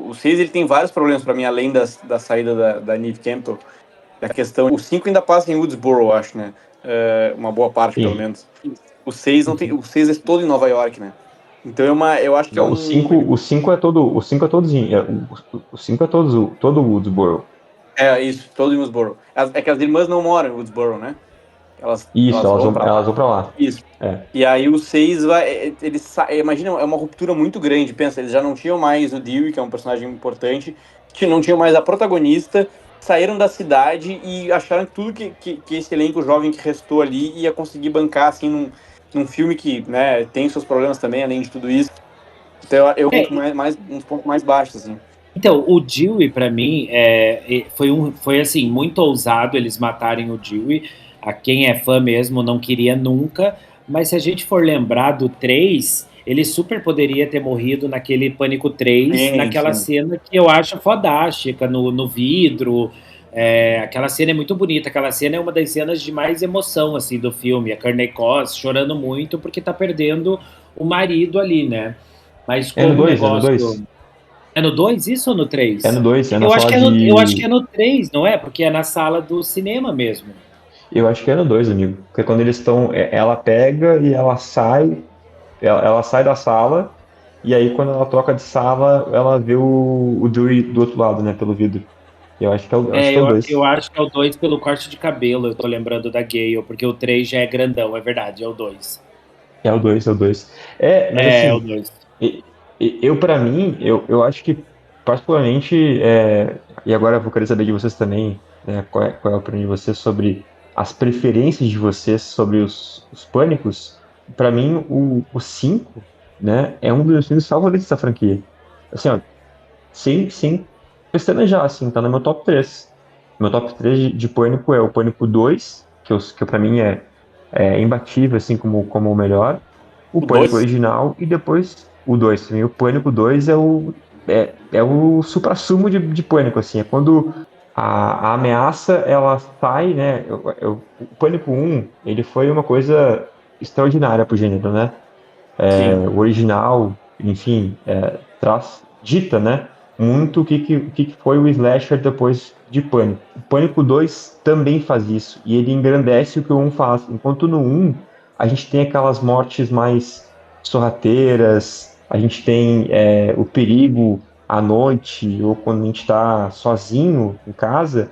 O 6 ele tem vários problemas para mim, além da saída da Neve Campbell, da questão. O 5 ainda passa em Woodsboro, acho, né, uma boa parte, pelo menos. O 6 não tem, o 6 é todo em Nova York, né. Então eu acho que não, o 5 é todo, o 5 é todozinho, o 5 é todo Woodsboro. Isso, todo em Woodsboro. É que as irmãs não moram em Woodsboro, né? Elas vão pra lá. Isso. E aí o 6 vai. Imagina, é uma ruptura muito grande. Pensa, eles já não tinham mais o Dewey, que é um personagem importante, que não tinham mais a protagonista, saíram da cidade e acharam que tudo que esse elenco jovem que restou ali ia conseguir bancar, assim, num filme que, né, tem seus problemas também, além de tudo isso. Então eu uns pontos mais baixos, assim. Então, o Dewey, pra mim, foi assim, muito ousado eles matarem o Dewey. A quem é fã mesmo não queria nunca, mas se a gente for lembrar do 3, ele super poderia ter morrido naquele Pânico 3, naquela cena que eu acho fodástica, no vidro. Aquela cena é muito bonita, aquela cena é uma das cenas de mais emoção, assim, do filme. A Courtney Cox chorando muito porque tá perdendo o marido ali, né? Mas como no 2, o negócio... É no 2 isso ou no 3? É no 2, eu acho que é no 3, não é? Porque é na sala do cinema mesmo. Eu acho que é no 2, amigo. Porque quando eles estão... Ela pega e ela sai... Ela sai da sala, e aí quando ela troca de sala, ela vê o Dewey do outro lado, né? Pelo vidro. Eu acho que é o 2. Eu acho que é o 2 pelo corte de cabelo, eu tô lembrando da Gale, porque o 3 já é grandão, é verdade, é o 2. É o 2. Mas assim... É o 2. Pra mim, eu acho que, particularmente, e agora eu vou querer saber de vocês também, né, qual é a opinião de vocês sobre as preferências de vocês sobre os pânicos. Pra mim, o 5, né, é um dos meus filmes favoritos da franquia. Assim, ó, sem pestanejar, assim, tá no meu top 3. Meu top 3 de pânico é o Pânico 2, que pra mim é imbatível, assim, como o melhor. O Pânico original e depois o 2. O Pânico 2 é o suprassumo de Pânico, assim. É quando a ameaça, ela sai, né? O Pânico 1, ele foi uma coisa extraordinária pro gênero, né? O original, enfim, dita, né? Muito o que foi o slasher depois de Pânico. O Pânico 2 também faz isso, e ele engrandece o que o 1 faz. Enquanto no 1, a gente tem aquelas mortes mais sorrateiras, a gente tem o perigo à noite, ou quando a gente está sozinho em casa.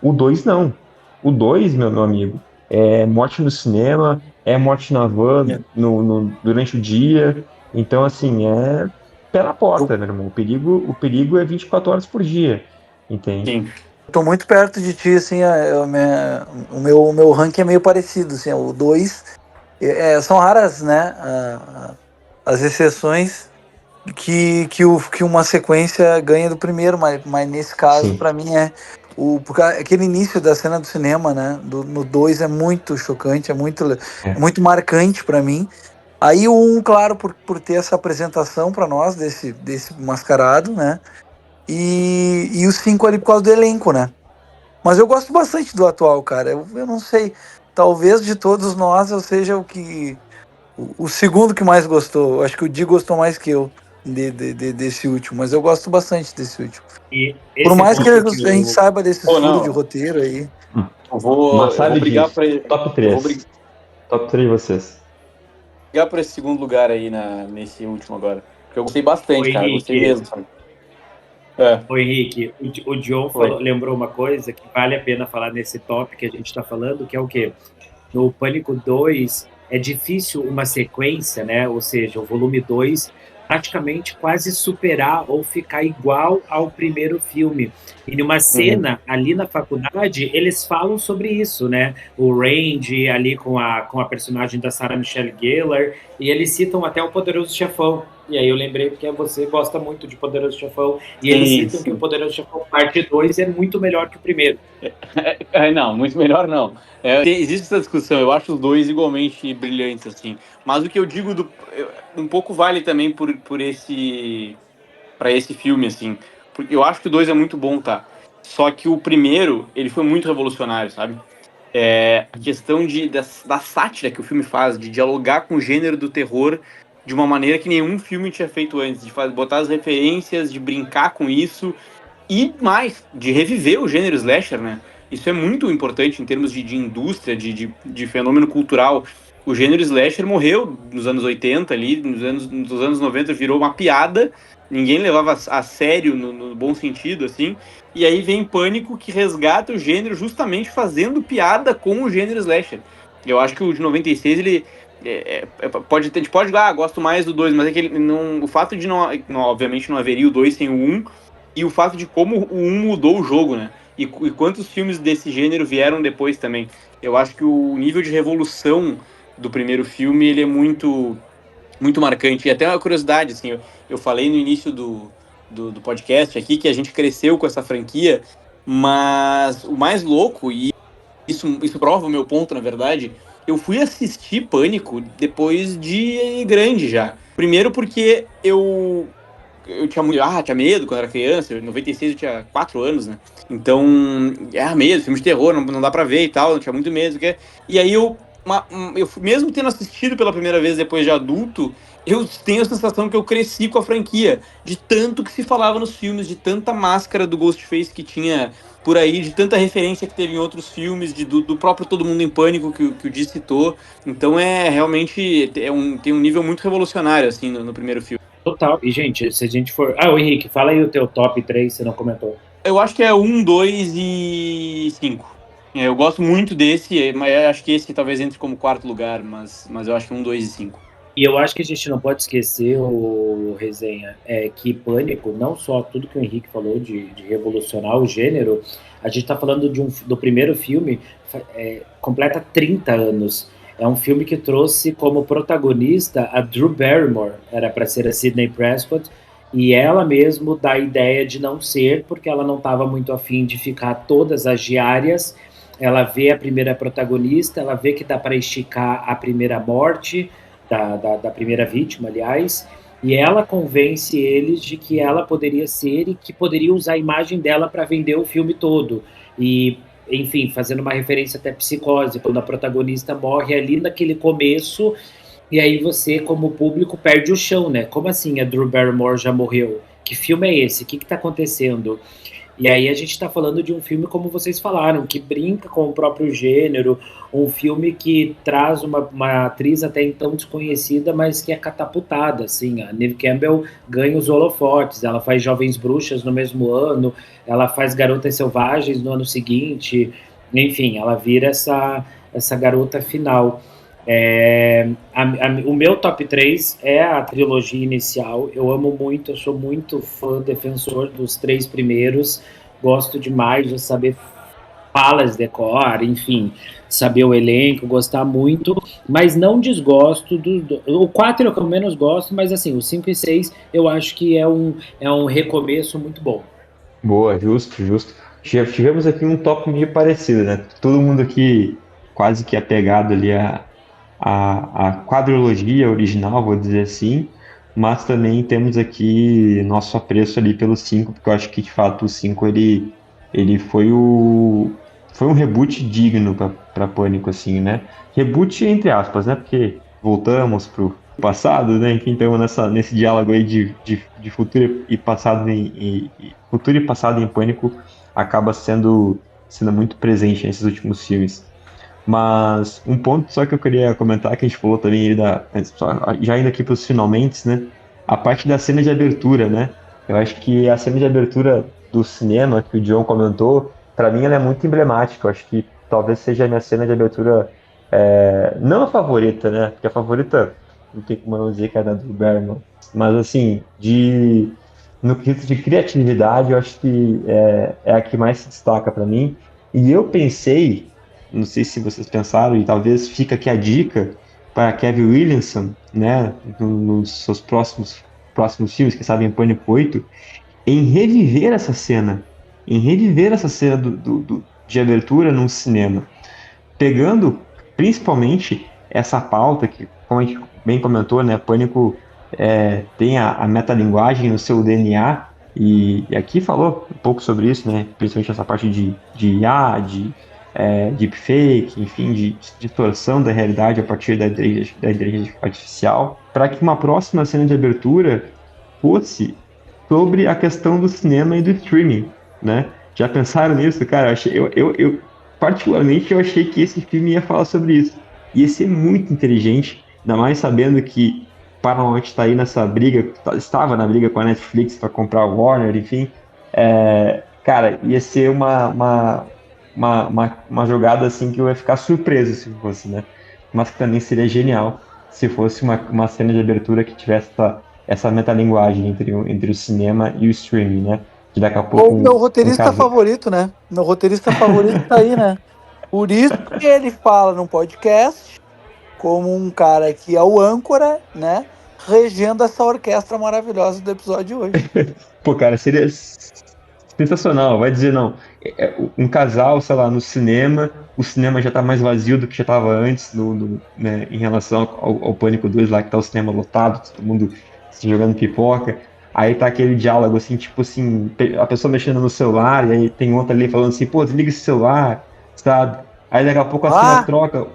O 2 não. O 2, meu amigo, é morte no cinema, é morte na van durante o dia. Então, assim, pé na porta, meu irmão. O perigo é 24 horas por dia, entende? Sim. Eu tô muito perto de ti, assim, o meu ranking é meio parecido, assim, o 2, são raras, né, as exceções que uma sequência ganha do primeiro, mas nesse caso, para mim, porque aquele início da cena do cinema, né, no 2 é muito chocante, é muito marcante para mim. Aí o 1, claro, por ter essa apresentação para nós desse mascarado, né? E o 5 ali por causa do elenco, né? Mas eu gosto bastante do atual, cara. Eu não sei. Talvez de todos nós eu seja o segundo que mais gostou. Eu acho que o Di gostou mais que eu desse último, mas eu gosto bastante desse último. Por mais que a gente saiba desses furos de roteiro aí. Eu vou brigar para top 3. Top 3 de vocês. Brigar por esse segundo lugar aí nesse último agora. Porque eu gostei bastante, cara. Gostei mesmo, sabe? Ô Henrique, o John lembrou uma coisa que vale a pena falar nesse top que a gente está falando, que é o quê? No Pânico 2 é difícil uma sequência, né? Ou seja, o volume 2 praticamente quase superar ou ficar igual ao primeiro filme. E numa cena ali na faculdade, eles falam sobre isso, né? O Randy ali com a personagem da Sarah Michelle Gellar, e eles citam até o Poderoso Chefão. E aí eu lembrei porque você gosta muito de Poderoso Chefão, e eles citam que o Poderoso Chefão parte 2 é muito melhor que o primeiro. Não, muito melhor não. Existe essa discussão, eu acho os dois igualmente brilhantes, assim. Mas o que eu digo um pouco vale também para esse filme, assim. Porque eu acho que o dois é muito bom, tá? Só que o primeiro, ele foi muito revolucionário, sabe? A questão da sátira que o filme faz, de dialogar com o gênero do terror de uma maneira que nenhum filme tinha feito antes, de botar as referências, de brincar com isso, e mais, de reviver o gênero slasher, né? Isso é muito importante em termos de indústria, de fenômeno cultural. O gênero slasher morreu nos anos 80 ali, nos anos 90 virou uma piada, ninguém levava a sério no bom sentido, assim. E aí vem Pânico, que resgata o gênero justamente fazendo piada com o gênero slasher. Eu acho que o de 96, ele pode ter, a gente pode gosto mais do 2, mas é que ele não, o fato de não, obviamente não haveria o 2 sem o 1, e o fato de como o 1 mudou o jogo, né? E quantos filmes desse gênero vieram depois também. Eu acho que o nível de revolução do primeiro filme, ele é muito, muito marcante. E até uma curiosidade, assim, eu falei no início do podcast aqui que a gente cresceu com essa franquia, mas o mais louco, e isso prova o meu ponto, na verdade, eu fui assistir Pânico depois de grande já. Primeiro porque eu tinha medo quando era criança. Em 96 eu tinha 4 anos, né? Então, medo, filme de terror, não dá pra ver e tal, eu tinha muito medo. E aí mesmo tendo assistido pela primeira vez depois de adulto, eu tenho a sensação que eu cresci com a franquia, de tanto que se falava nos filmes, de tanta máscara do Ghostface que tinha por aí, de tanta referência que teve em outros filmes, do próprio Todo Mundo em Pânico que o Di citou. Então realmente tem um nível muito revolucionário, assim, no primeiro filme. Total. E, gente, se a gente for... o Henrique, fala aí o teu top 3, você não comentou. Eu acho que é 1, 2 e 5. Eu gosto muito desse, mas eu acho que esse talvez entre como quarto lugar, mas eu acho que 1, 2 e 5. E eu acho que a gente não pode esquecer, o Resenha, que Pânico, não só tudo que o Henrique falou de revolucionar o gênero, a gente está falando do primeiro filme, completa 30 anos. É um filme que trouxe como protagonista a Drew Barrymore, era para ser a Sidney Prescott, e ela mesmo dá a ideia de não ser, porque ela não estava muito afim de ficar todas as diárias. Ela vê a primeira protagonista, ela vê que dá para esticar a primeira morte, da primeira vítima, aliás, e ela convence eles de que ela poderia ser e que poderia usar a imagem dela para vender o filme todo. E, enfim, fazendo uma referência até Psicose, quando a protagonista morre ali naquele começo, e aí você, como público, perde o chão, né? Como assim a Drew Barrymore já morreu? Que filme é esse? O que está acontecendo? E aí a gente está falando de um filme, como vocês falaram, que brinca com o próprio gênero, um filme que traz uma atriz até então desconhecida, mas que é catapultada, assim. A Neve Campbell ganha os holofotes, ela faz Jovens Bruxas no mesmo ano, ela faz Garotas Selvagens no ano seguinte, enfim, ela vira essa garota final. O meu top 3 é a trilogia inicial. Eu amo muito, eu sou muito fã, defensor dos 3 primeiros. Gosto demais de saber falas de cor, enfim, saber o elenco, gostar muito, mas não desgosto o 4 é o que eu menos gosto, mas assim, o 5 e 6 eu acho que é um recomeço muito bom. Boa, justo, justo. Tivemos aqui um top meio parecido, né? Todo mundo aqui quase que apegado ali a quadrilogia original, vou dizer assim, mas também temos aqui nosso apreço ali pelo 5, porque eu acho que de fato o 5 ele foi um reboot digno para Pânico, assim, né? Reboot entre aspas, né? Porque voltamos pro passado, né? Então nesse diálogo aí de futuro e passado futuro e passado em Pânico acaba sendo muito presente nesses últimos filmes. Mas um ponto só que eu queria comentar, que a gente falou também aí já indo aqui para os finalmente, né? A parte da cena de abertura, né? Eu acho que a cena de abertura do cinema que o John comentou, para mim ela é muito emblemática. Eu acho que talvez seja a minha cena de abertura, não a favorita, né? Porque a favorita não tem como não dizer que é a da Drew Barrymore. Mas assim, no quesito de criatividade, eu acho que é a que mais se destaca para mim. E eu pensei, não sei se vocês pensaram, e talvez fica aqui a dica para Kevin Williamson, né, nos seus próximos próximos filmes, que sabe, em Pânico 8, em reviver essa cena, de abertura num cinema, pegando principalmente essa pauta que, como a gente bem comentou, né, Pânico tem a metalinguagem no seu DNA, e aqui falou um pouco sobre isso, né, principalmente essa parte de IA, de deepfake, enfim, de distorção da realidade a partir da inteligência artificial, para que uma próxima cena de abertura fosse sobre a questão do cinema e do streaming, né? Já pensaram nisso, cara? Particularmente, eu achei que esse filme ia falar sobre isso. Ia ser muito inteligente, ainda mais sabendo que Paramount está aí nessa briga, estava na briga com a Netflix para comprar a Warner, enfim. Cara, ia ser uma jogada assim que eu ia ficar surpreso se fosse, né? Mas que também seria genial se fosse uma cena de abertura que tivesse essa metalinguagem entre o cinema e o streaming, né? Que daqui a pouco. Ou meu roteirista favorito, né? Meu roteirista favorito tá aí, né? Por isso que ele fala num podcast como um cara que é o âncora, né? Regendo essa orquestra maravilhosa do episódio de hoje. Pô, cara, seria sensacional. Vai dizer, não, um casal, sei lá, no cinema, o cinema já tá mais vazio do que já tava antes, né, em relação ao Pânico 2 lá, que tá o cinema lotado, todo mundo se jogando pipoca. Aí tá aquele diálogo, assim, tipo assim, a pessoa mexendo no celular, e aí tem outra ali falando assim, pô, desliga esse celular, sabe? Aí daqui a pouco a cena troca,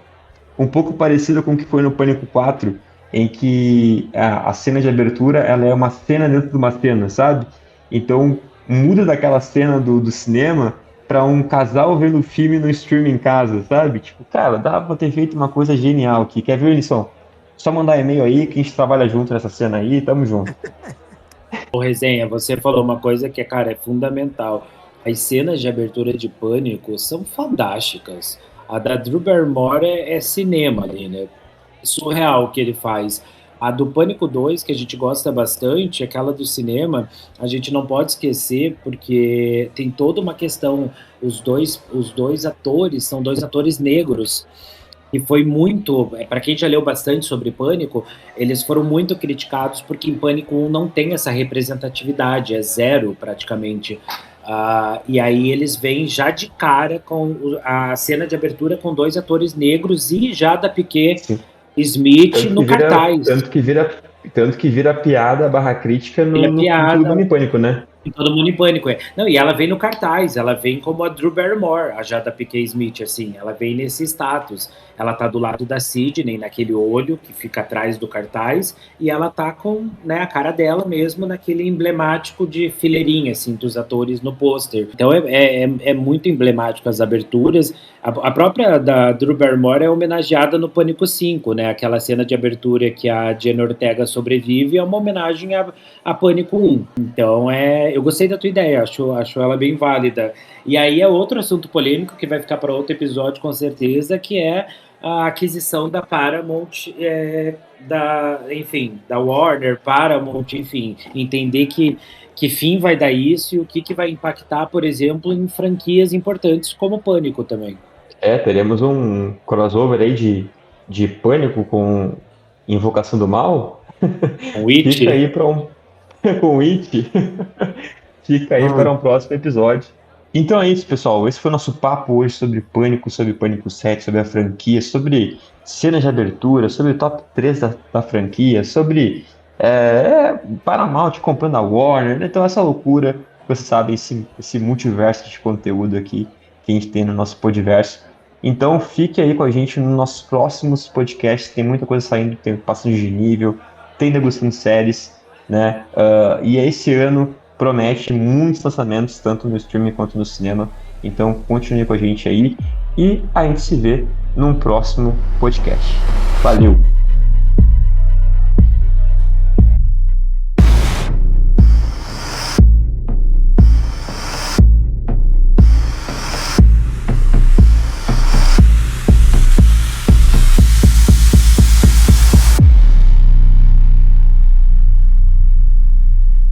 um pouco parecido com o que foi no Pânico 4, em que a cena de abertura, ela é uma cena dentro de uma cena, sabe? Então, muda daquela cena do cinema pra um casal vendo o filme no streaming em casa, sabe? Tipo, cara, dá pra ter feito uma coisa genial aqui. Quer ver, Elisson? Só mandar e-mail aí que a gente trabalha junto nessa cena aí, tamo junto. Ô, Resenha, você falou uma coisa que, cara, é fundamental. As cenas de abertura de Pânico são fantásticas. A da Drew Barrymore é cinema ali, né? Surreal o que ele faz. A do Pânico 2, que a gente gosta bastante, aquela do cinema, a gente não pode esquecer, porque tem toda uma questão. Os dois atores são dois atores negros. E foi muito, para quem já leu bastante sobre Pânico, eles foram muito criticados porque em Pânico 1 não tem essa representatividade, é zero praticamente. E aí eles vêm já de cara com a cena de abertura com dois atores negros e Jada Pinkett Smith no cartaz. Tanto que vira piada / crítica no Todo Mundo em Pânico, né? Todo Mundo em Pânico, Não, e ela vem no cartaz, ela vem como a Drew Barrymore, a Jada Pinkett Smith, assim, ela vem nesse status. Ela tá do lado da Sidney, naquele olho que fica atrás do cartaz, e ela tá com, né, a cara dela mesmo naquele emblemático de fileirinha, assim, dos atores no pôster. Então é muito emblemático as aberturas. A própria da Drew Barrymore é homenageada no Pânico 5, né? Aquela cena de abertura que a Jenna Ortega sobrevive é uma homenagem a Pânico 1. Então eu gostei da tua ideia, acho ela bem válida. E aí é outro assunto polêmico que vai ficar para outro episódio com certeza, que é a aquisição da Paramount, da Warner, Paramount, enfim, entender que fim vai dar isso e o que vai impactar, por exemplo, em franquias importantes como Pânico também. Teremos um crossover aí de Pânico com Invocação do Mal. Com It. Fica aí para com It. Fica aí para um próximo episódio. Então é isso, pessoal. Esse foi o nosso papo hoje sobre Pânico 7, sobre a franquia, sobre cenas de abertura, sobre o top 3 da franquia, sobre Paramount comprando a Warner. Então essa loucura, vocês sabem, esse multiverso de conteúdo aqui que a gente tem no nosso podverso. Então fique aí com a gente nos nossos próximos podcasts. Tem muita coisa saindo, tem passando de nível, tem negociando séries, né? E esse ano promete muitos lançamentos, tanto no streaming quanto no cinema. Então continue com a gente aí e a gente se vê num próximo podcast. Valeu!